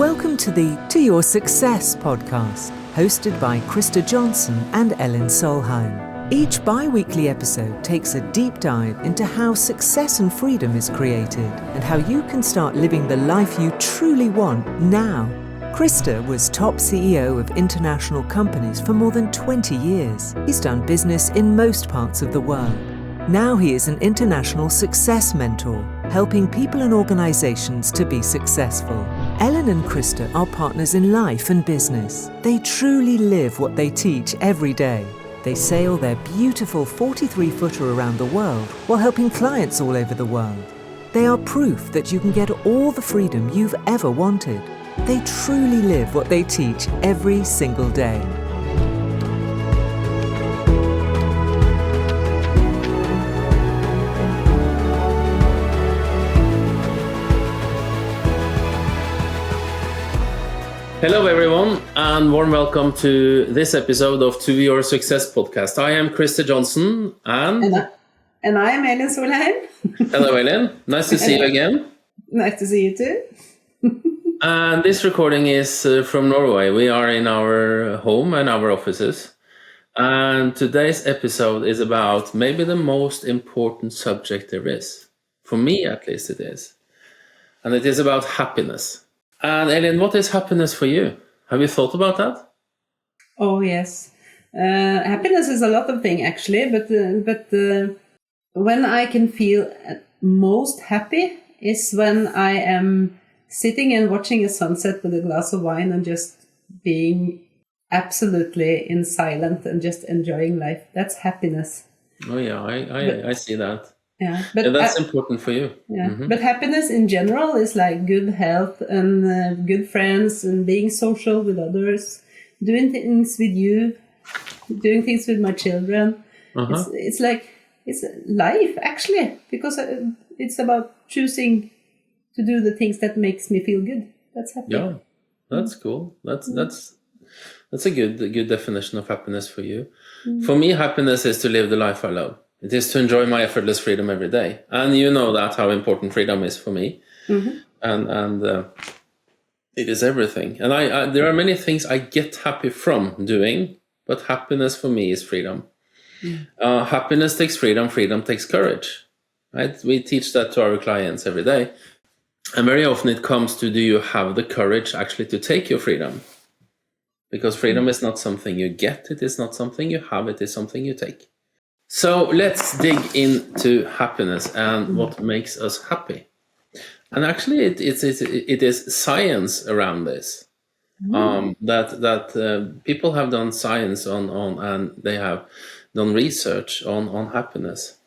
Welcome to the To Your Success podcast, hosted by Krista Johnson and Elin Solheim. Each bi-weekly episode takes a deep dive into how success and freedom is created and how you can start living the life you truly want now. Krista was top CEO of international companies for more than 20 years. He's done business in most parts of the world. Now he is an international success mentor, helping people and organizations to be successful. Elin and Krista are partners in life and business. They truly live what they teach every day. They sail their beautiful 43-footer around the world while helping clients all over the world. They are proof that you can get all the freedom you've ever wanted. They truly live what they teach every single day. Hello everyone, and warm welcome to this episode of To Your Success podcast. I am Krista Johnson and I am Elin Solheim. Hello Elin, nice to see you again. Nice to see you too. And this recording is from Norway. We are in our home and our offices. And today's episode is about maybe the most important subject there is. For me at least it is. And it is about happiness. And Elin, what is happiness for you? Have you thought about that? Oh yes, happiness is a lot of things actually, but when I can feel most happy is when I am sitting and watching a sunset with a glass of wine and just being absolutely in silence and just enjoying life. That's happiness. Oh yeah, I see that. Yeah, but that's important for you. Yeah, But happiness in general is like good health and good friends and being social with others, doing things with you, doing things with my children. It's life actually, because it's about choosing to do the things that makes me feel good. That's happy. Yeah, that's cool. That's a good definition of happiness for you. For me, happiness is to live the life I love. It is to enjoy my effortless freedom every day. And you know that, how important freedom is for me. And it is everything. And I there are many things I get happy from doing, but happiness for me is freedom. Happiness takes freedom, freedom takes courage. Right? We teach that to our clients every day. And very often it comes to, do you have the courage actually to take your freedom? Because freedom is not something you get, it is not something you have, it is something you take. So let's dig into happiness and what makes us happy. And actually, it is science around this. That people have done science on and they have done research on happiness.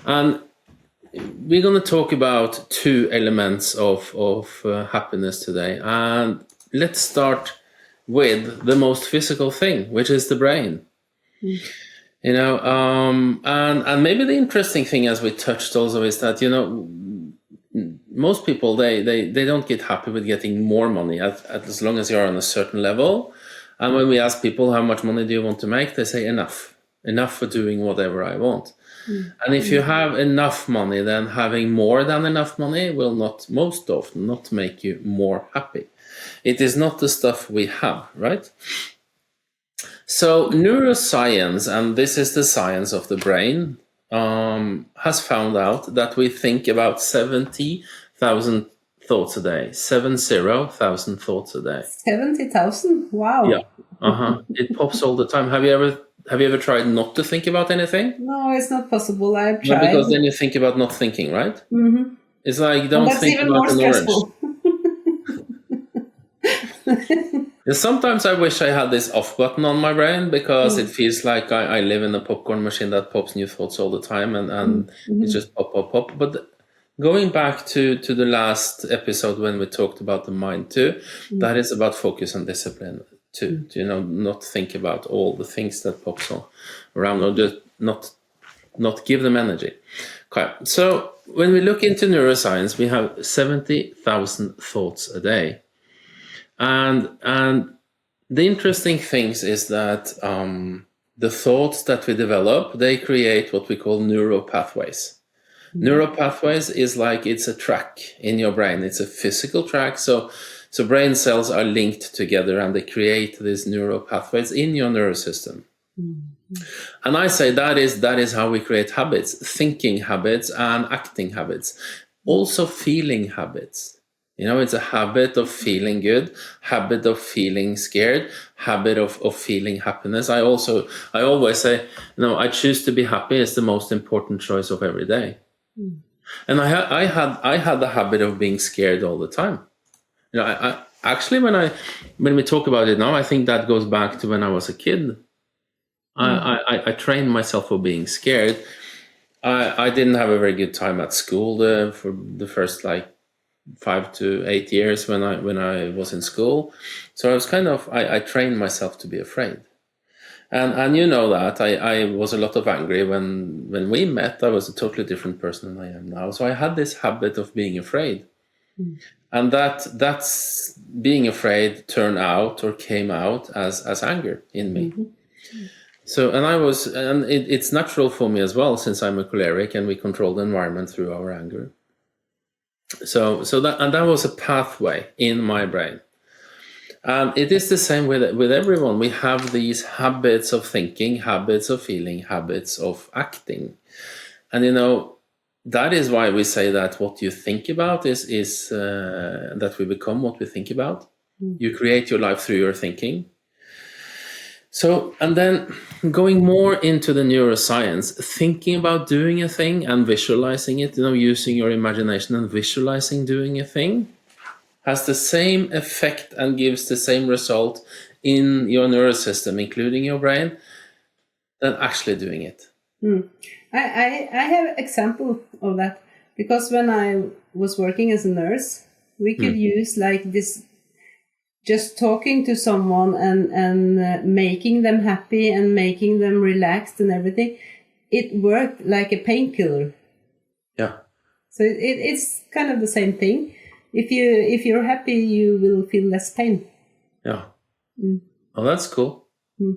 And we're going to talk about two elements of happiness today. And let's start with the most physical thing, which is the brain. You know, and maybe the interesting thing, as we touched also, is that, you know, most people, they don't get happy with getting more money as long as you're on a certain level. And when we ask people, how much money do you want to make? They say enough for doing whatever I want. And if you have enough money, then having more than enough money will most often not make you more happy. It is not the stuff we have, right? So neuroscience, and this is the science of the brain, has found out that we think about 70,000 thoughts a day. 70,000 thoughts a day. 70,000? Wow. Yeah. It pops all the time. Have you ever tried not to think about anything? No, it's not possible. I've tried. No, because then you think about not thinking, right? It's like, don't think about an orange. Sometimes I wish I had this off button on my brain, because it feels like I live in a popcorn machine that pops new thoughts all the time, and it's just pop. But going back to the last episode when we talked about the mind too, that is about focus and discipline too. You know, not think about all the things that pops on around, or just not give them energy. Okay, so when we look into neuroscience, we have 70,000 thoughts a day. And the interesting things is that the thoughts that we develop, they create what we call neural pathways. Neural pathways is like it's a track in your brain. It's a physical track. So brain cells are linked together and they create these neural pathways in your nervous system. And I say that is how we create habits, thinking habits and acting habits, also feeling habits. It's a habit of feeling good, habit of feeling scared, habit of feeling happiness. I always say, I choose to be happy is the most important choice of every day. And I had the habit of being scared all the time. I actually, when we talk about it now, I think that goes back to when I was a kid. I trained myself for being scared. I didn't have a very good time at school for the first 5 to 8 years when I was in school. So I was I trained myself to be afraid. And you know that I was a lot of angry when we met. I was a totally different person than I am now. So I had this habit of being afraid. And that's being afraid came out as anger in me. So, it's natural for me as well, since I'm a choleric and we control the environment through our anger. So that was a pathway in my brain. And it is the same with everyone. We have these habits of thinking, habits of feeling, habits of acting. And that is why we say that what you think about is that we become what we think about. You create your life through your thinking. So, and then going more into the neuroscience, thinking about doing a thing and visualizing it, using your imagination and visualizing doing a thing, has the same effect and gives the same result in your nervous system, including your brain, than actually doing it. I have example of that, because when I was working as a nurse, we could use this, just talking to someone and making them happy and making them relaxed and everything. It worked like a painkiller. Yeah. So it's kind of the same thing. If you're happy, you will feel less pain. Yeah. Oh, that's cool.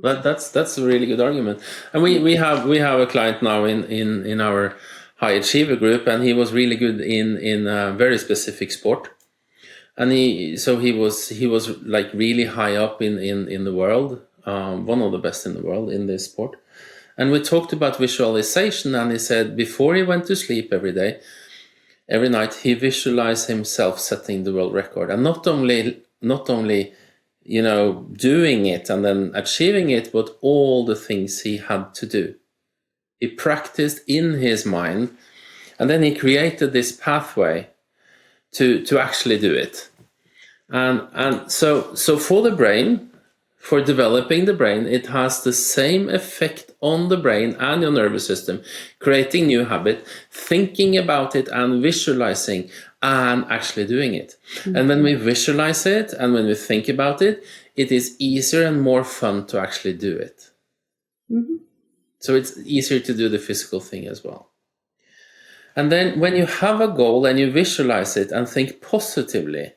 That's a really good argument. And we have a client now in our high achiever group, and he was really good in a very specific sport. And he was really high up in the world, one of the best in the world in this sport. And we talked about visualization, and he said before he went to sleep every night, he visualized himself setting the world record. And not only doing it and then achieving it, but all the things he had to do. He practiced in his mind, and then he created this pathway to actually do it. And so for the brain, for developing the brain, it has the same effect on the brain and your nervous system, creating new habit, thinking about it and visualizing and actually doing it. And when we visualize it and when we think about it, it is easier and more fun to actually do it. So it's easier to do the physical thing as well. And then when you have a goal and you visualize it and think positively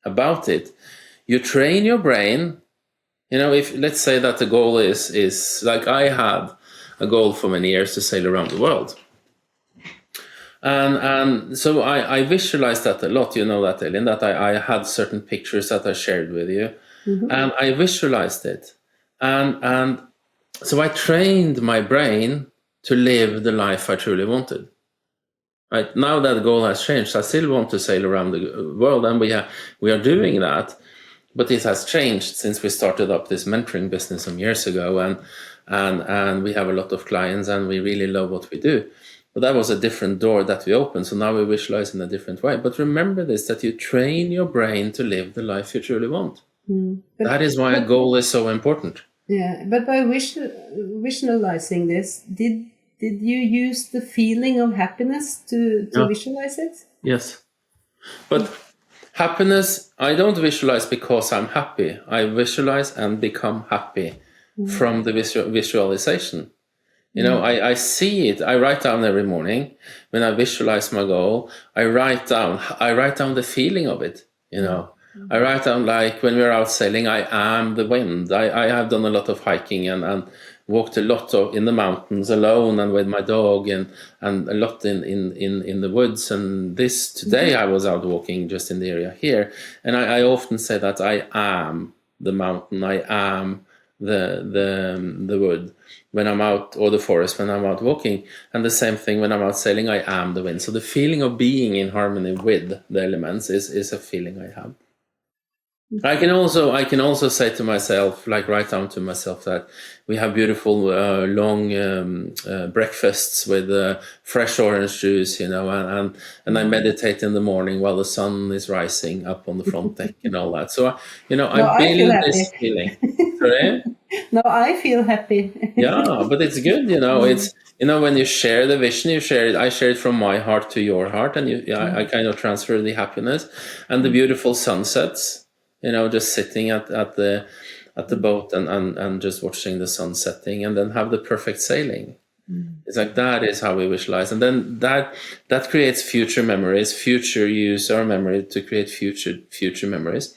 about it, you train your brain. If let's say that the goal is like I had a goal for many years to sail around the world. And so I visualized that a lot, that, Elin, that I had certain pictures that I shared with you, and I visualized it. And so I trained my brain to live the life I truly wanted. Right now that goal has changed. I still want to sail around the world, and we are doing that. But it has changed since we started up this mentoring business some years ago, and we have a lot of clients, and we really love what we do. But that was a different door that we opened, so now we visualize in a different way. But remember this, that you train your brain to live the life you truly want. That is why a goal is so important. Yeah, but by visualizing this, did you use the feeling of happiness to visualize it? Yes. But happiness, I don't visualize because I'm happy. I visualize and become happy from the visualization. I see it. I write down every morning when I visualize my goal. I write down the feeling of it. I write down, like when we're out sailing, I am the wind. I have done a lot of hiking and walked a lot in the mountains alone and with my dog, and a lot in the woods. And this today I was out walking just in the area here, and I often say that I am the mountain, I am the wood when I'm out, or the forest when I'm out walking, and the same thing when I'm out sailing, I am the wind. So the feeling of being in harmony with the elements is a feeling I have. I can also say to myself, like write down to myself, that we have beautiful long breakfasts with fresh orange juice, and I meditate in the morning while the sun is rising up on the front deck and all that. So No, I I feel build happy. this feeling. Sorry? No, I feel happy. Yeah, but it's good, it's when you share the vision, you share it. I share it from my heart to your heart, and I kind of transfer the happiness and the beautiful sunsets. Just sitting at the boat and just watching the sun setting, and then have the perfect sailing. It's like that is how we visualize, and then that creates future memories. Future use our memory to create future memories,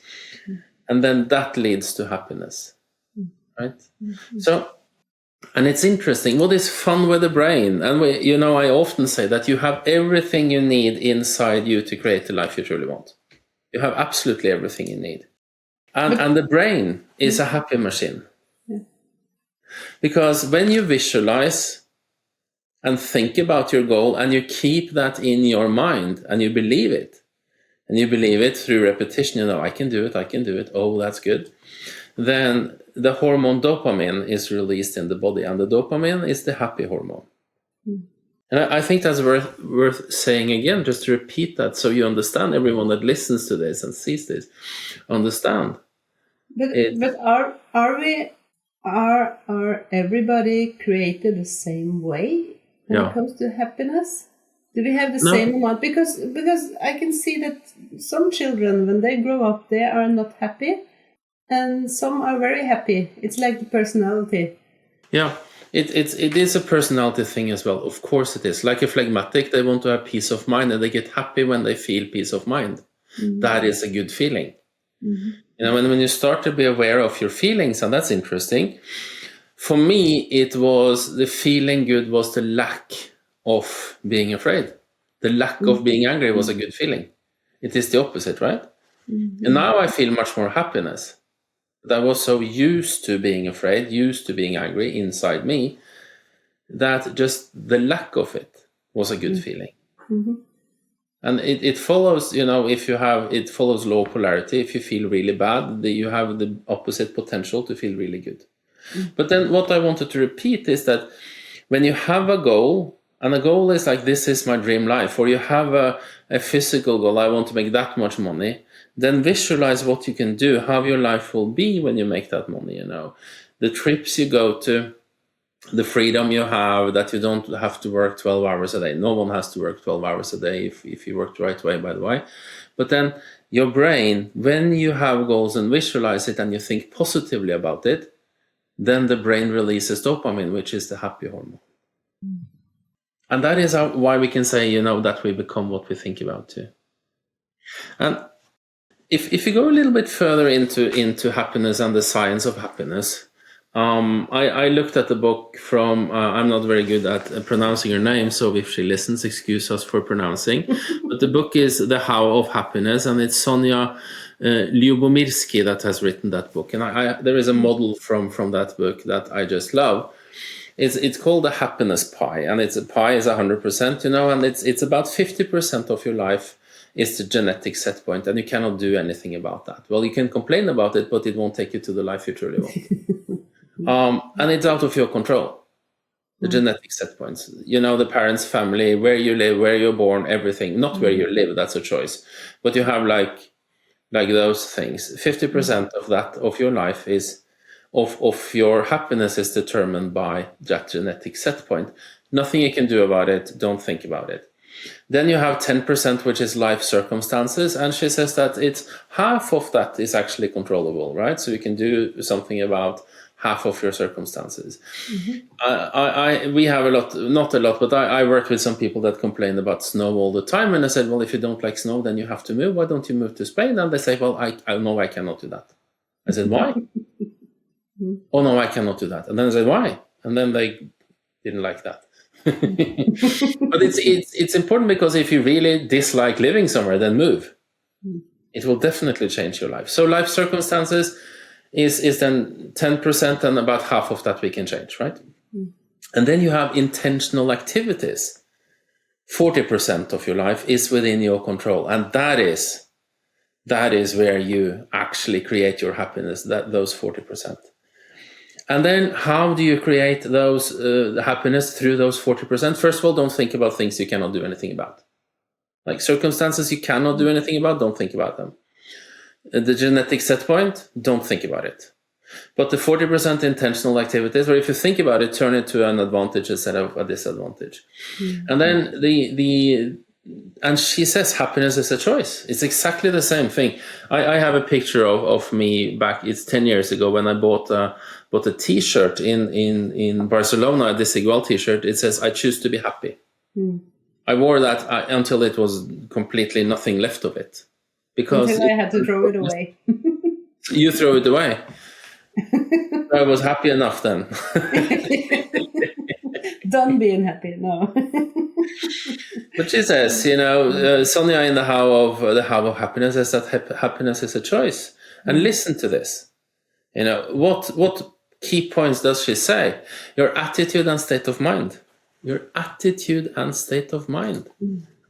and then that leads to happiness, right? So, and it's interesting. What is fun with the brain? And I often say that you have everything you need inside you to create the life you truly want. You have absolutely everything you need. And the brain is a happy machine. Yeah. Because when you visualize and think about your goal, and you keep that in your mind, and you believe it through repetition, I can do it, oh, that's good, then the hormone dopamine is released in the body, and the dopamine is the happy hormone. And I think that's worth saying again, just to repeat that, so you understand, everyone that listens to this and sees this, understand. But are everybody created the same way when it comes to happiness? Do we have the same amount? Because I can see that some children, when they grow up, they are not happy, and some are very happy. It's like the personality. Yeah, it is a personality thing as well. Of course it is. Like a phlegmatic, they want to have peace of mind, and they get happy when they feel peace of mind. That is a good feeling. When you start to be aware of your feelings, and that's interesting. For me, it was the feeling good was the lack of being afraid. The lack of being angry was a good feeling. It is the opposite, right? And now I feel much more happiness. But I was so used to being afraid, used to being angry inside me, that just the lack of it was a good feeling. And it follows, it follows law of polarity. If you feel really bad, you have the opposite potential to feel really good. But then what I wanted to repeat is that when you have a goal, and a goal is like, this is my dream life, or you have a physical goal, I want to make that much money, then visualize what you can do, how your life will be when you make that money, the trips you go to, the freedom you have, that you don't have to work 12 hours a day. No one has to work 12 hours a day if you work the right way, by the way. But then your brain, when you have goals and visualize it and you think positively about it, then the brain releases dopamine, which is the happy hormone. And that is why we can say, that we become what we think about too. And if you go a little bit further into happiness and the science of happiness, I looked at the book from, I'm not very good at pronouncing her name, so if she listens, excuse us for pronouncing. But the book is The How of Happiness, and it's Sonia Lyubomirsky that has written that book. And there is a model from that book that I just love. It's called the happiness pie, and a pie is 100%, and it's about 50% of your life is the genetic set point, and you cannot do anything about that. Well, you can complain about it, but it won't take you to the life you truly want. And it's out of your control, the genetic set points. The parents, family, where you live, where you're born, everything. Not where you live, that's a choice. But you have like those things. 50% of that, of your life is, of your happiness is determined by that genetic set point. Nothing you can do about it, don't think about it. Then you have 10%, which is life circumstances, and she says that it's half of that is actually controllable, right? So you can do something about half of your circumstances. We have a lot, not a lot, but I worked with some people that complain about snow all the time, and I said, well, if you don't like snow, then you have to move. Why don't you move to Spain? And they say, well, I know I cannot do that. I said, why? Oh no, I cannot do that. And then I said, why? And then they didn't like that. But it's important, because if you really dislike living somewhere, then move. It will definitely change your life. So life circumstances is then 10%, and about half of that we can change, right? And then you have intentional activities. 40% of your life is within your control, and that is where you actually create your happiness, those 40%. And then how do you create those happiness through those 40%? First of all, don't think about things you cannot do anything about. Like circumstances you cannot do anything about, don't think about them. The genetic set point, don't think about it. But the 40% intentional activities, where if you think about it, turn it to an advantage instead of a disadvantage. And then and she says happiness is a choice. It's exactly the same thing. I have a picture of me back, it's 10 years ago, when I bought a t-shirt in Barcelona, a Desigual t-shirt. It says, I choose to be happy. I wore that until it was completely nothing left of it. Because until I had to throw it away. You throw it away. I was happy enough then. Done being happy, no. But she says, Sonia in the How of Happiness says that happiness is a choice. And listen to this. What key points does she say? Your attitude and state of mind. Your attitude and state of mind.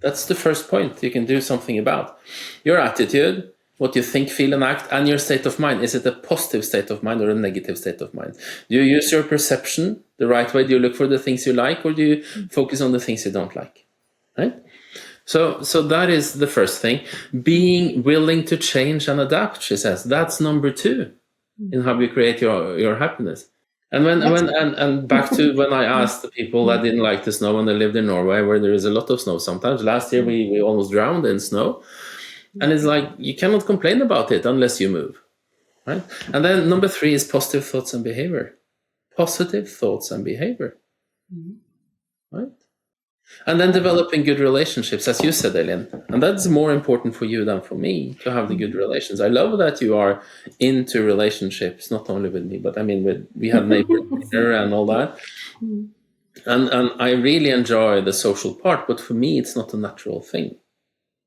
That's the first point you can do something about. Your attitude, what you think, feel, and act, and your state of mind. Is it a positive state of mind or a negative state of mind? Do you use your perception the right way? Do you look for the things you like, or do you focus on the things you don't like? Right? So that is the first thing. Being willing to change and adapt, she says. That's number 2 in how you create your happiness. And and back to when I asked the people that didn't like the snow when they lived in Norway, where there is a lot of snow sometimes. Last year we almost drowned in snow. And it's like, you cannot complain about it unless you move, right? And then number 3 is positive thoughts and behavior. Positive thoughts and behavior, right? And then developing good relationships, as you said, Elin. And that's more important for you than for me, to have the good relations. I love that you are into relationships, not only with me, but I mean, we have neighbor dinner and all that. And I really enjoy the social part, but for me, it's not a natural thing.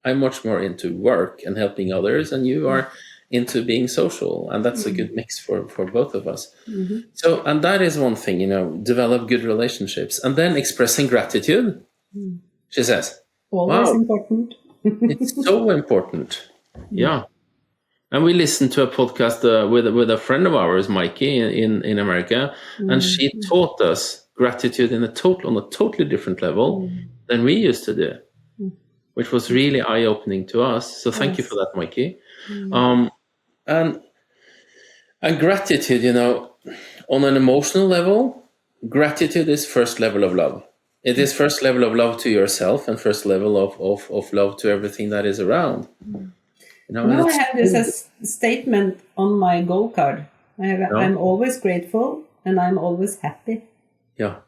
I'm much more into work and helping others, and you are into being social, and that's a good mix for both of us. So, and that is one thing, develop good relationships, and then expressing gratitude. She says, always important. It's so important. Yeah. And we listened to a podcast with a friend of ours, Mikey, in America, and she taught us gratitude on a totally different level than we used to do, which was really eye-opening to us. So thank you for that, Mikey. And gratitude, on an emotional level, gratitude is first level of love. It is first level of love to yourself, and first level of love to everything that is around. Now I have this as statement on my goal card. I'm always grateful, and I'm always happy. Yeah.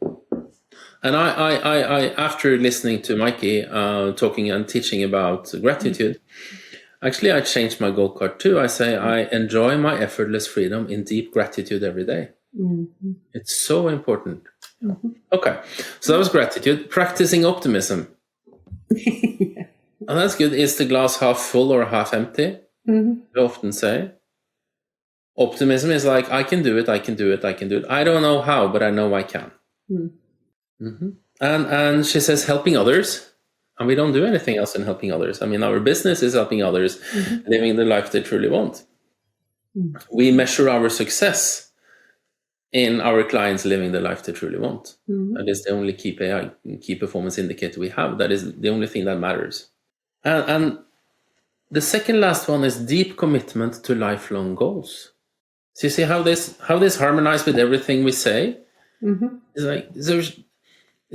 And I after listening to Mikey talking and teaching about gratitude, actually I changed my goal card too. I say I enjoy my effortless freedom in deep gratitude every day. It's so important. Okay, so that was gratitude. Practicing optimism. And that's good. Is the glass half full or half empty? We often say. Optimism is like, I can do it, I can do it, I can do it. I don't know how, but I know I can. And she says helping others. And we don't do anything else in helping others. I mean, our business is helping others living the life they truly want. We measure our success in our clients living the life they truly want. That is the only key performance indicator we have. That is the only thing that matters. And the second last one is deep commitment to lifelong goals. So you see how this harmonizes with everything we say? It's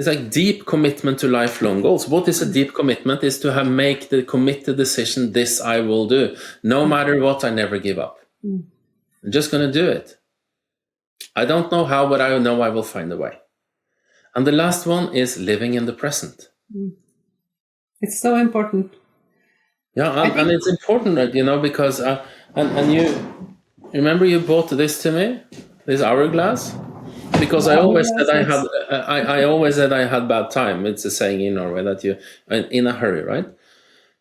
like deep commitment to lifelong goals. What is a deep commitment? Is to make the committed decision, this I will do. No matter what, I never give up. I'm just going to do it. I don't know how, but I know I will find a way. And the last one is living in the present. It's so important. Yeah, and it's important, because and you remember you bought this to me, this hourglass. because The I always said I hourglass, had I always said I had bad time. It's a saying in Norway that you in a hurry, right?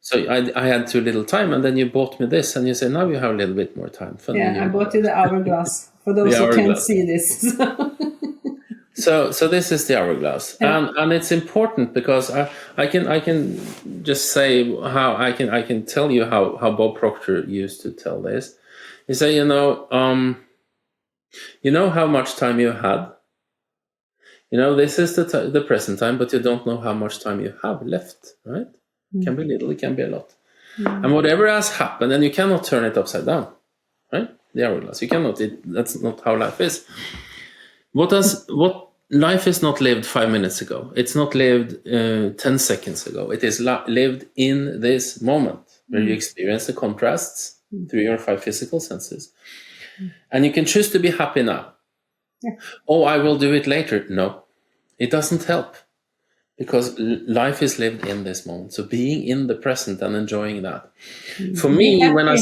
So I had too little time, and then you bought me this, and you say now you have a little bit more time. Fun yeah, I bought you the hourglass for those The who can't hourglass. see this. So this is the hourglass, Yeah. and it's important because I can just say how I can tell you how Bob Proctor used to tell this. He said, you know how much time you had. This is the present time, but you don't know how much time you have left, right? It can be little, it can be a lot. And whatever has happened, and you cannot turn it upside down, right? The hourglass, you cannot. That's not how life is. What life is not lived 5 minutes ago. It's not lived 10 seconds ago. It is lived in this moment where you experience the contrasts through your 5 physical senses. And you can choose to be happy now. Yeah. Oh, I will do it later. No, it doesn't help, because life is lived in this moment. So being in the present and enjoying that. For me, when I...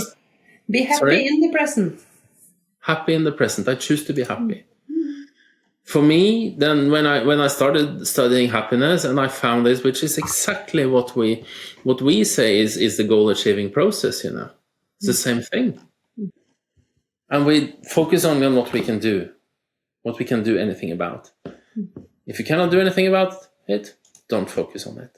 Be happy Sorry? in the present. Happy in the present. I choose to be happy. For me, then when I started studying happiness, and I found this, which is exactly what we say is the goal achieving process, It's the same thing. And we focus only on what we can do anything about. If you cannot do anything about it, don't focus on it.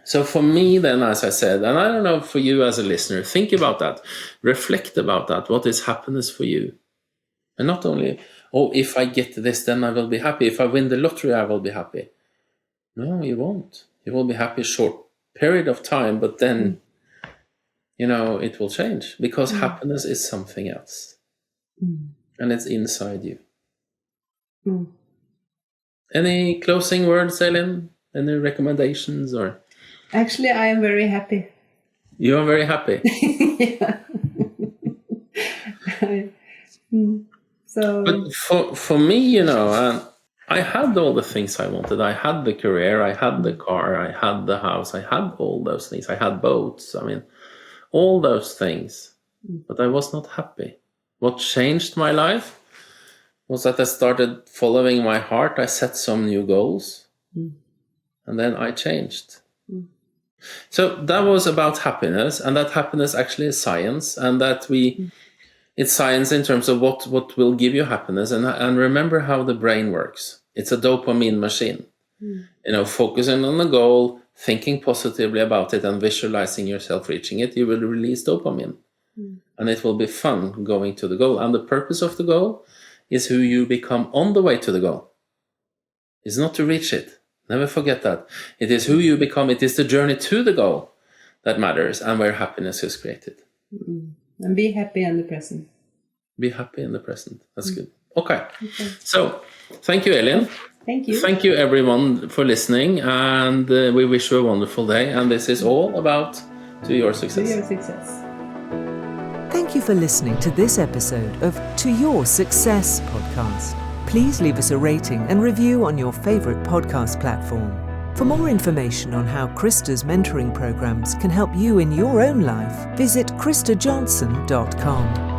So for me then, as I said, and I don't know for you as a listener, think about that, reflect about that. What is happiness for you? And not only, if I get this, then I will be happy. If I win the lottery, I will be happy. No, you won't. You will be happy a short period of time, but then, it will change, because happiness is something else. And it's inside you. Any closing words, Elin? Any recommendations? Or Actually, I am very happy. You are very happy. Yeah. So, But for me, I had all the things I wanted. I had the career, I had the car, I had the house, I had all those things. I had boats. I mean, all those things. But I was not happy. What changed my life was that I started following my heart. I set some new goals, and then I changed. So that was about happiness, and that happiness actually is science, and that it's science in terms of what will give you happiness. And remember how the brain works. It's a dopamine machine. Focusing on the goal, thinking positively about it, and visualizing yourself reaching it, you will release dopamine. And it will be fun going to the goal. And the purpose of the goal is who you become on the way to the goal. It's not to reach it. Never forget that. It is who you become. It is the journey to the goal that matters, and where happiness is created. And be happy in the present. Be happy in the present. That's good. Okay. So, thank you, Elin. Thank you. Thank you, everyone, for listening. And we wish you a wonderful day. And this is all about To Your Success. To your success. Thank you for listening to this episode of To Your Success podcast. Please leave us a rating and review on your favorite podcast platform. For more information on how Krista's mentoring programs can help you in your own life, visit kristajohnson.com.